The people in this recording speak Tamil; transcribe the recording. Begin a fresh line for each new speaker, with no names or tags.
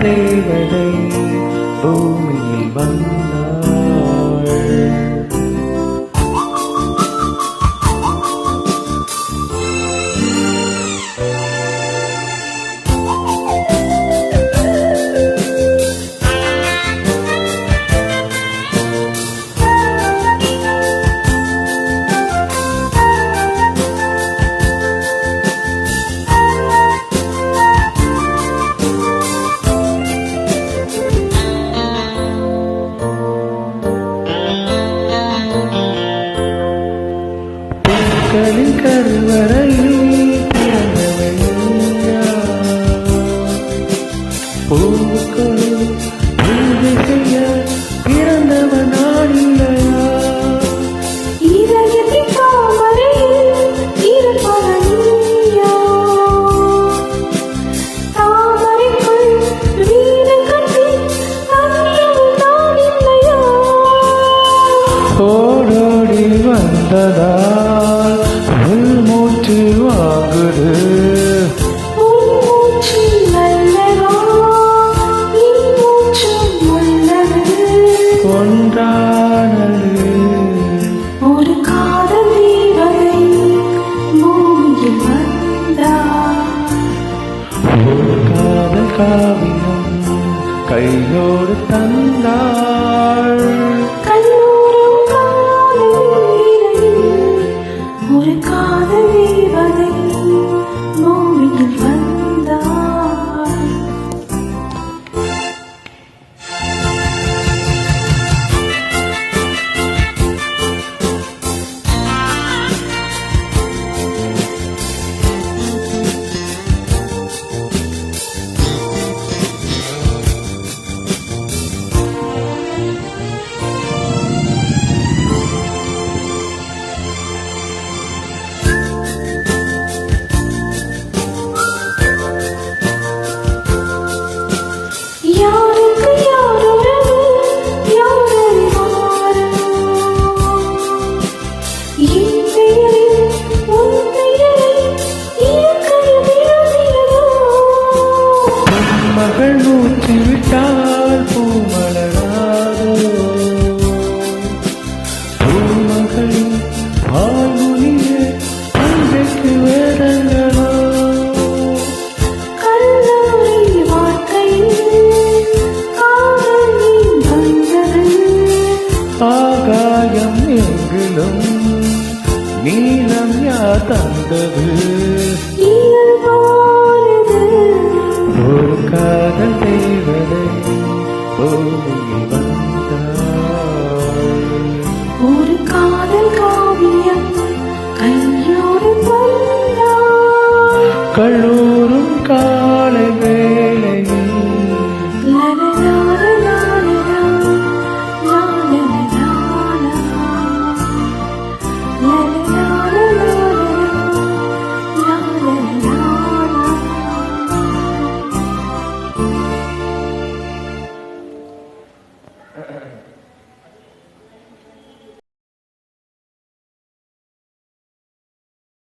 தேவதை பூமியில் வந்தாள். பூக்களின் கருவறையில் பிறந்தவளையா, பூக்களில் பூஜை செய்ய பிறந்தவன் நான் இல்லையா?
இதயத்தின் தாமரையில் இருப்பவனியா, தாமரைக்குள் வீடு கட்டி தங்கியவன் நான் இல்லையா?
ஓடோடி வந்ததால் மூச்சு வாங்குது,
மூச்சு நல்லதா, மூச்சு நல்லது.
ஒன்றானது
ஒரு காதல் தேவதை பூமியில் வந்தாள்.
ஒரு காதல் காவியம் கையோடு தந்தாள்.
கல்லூரும் காலை வேளையில் ஒரு காதல் தேவதை பூமியில் வந்தாள். யாருக்கு யாருறவு, யாரறிவாரோ? என் பெயரில் உன் பெயரை இயற்கையில் எழுதியதோ?
மகள் மூச்சு விட்டால் பூமலராதோ, பூமகளின் பால்மொழியே அன்றைக்கு வேதங்களோ?
கல்லூரி வாழ்க்கையில் காதல் ஏன் வந்தது?
ஆகாயம் எங்கிலும் நீலம் யார் தந்தது?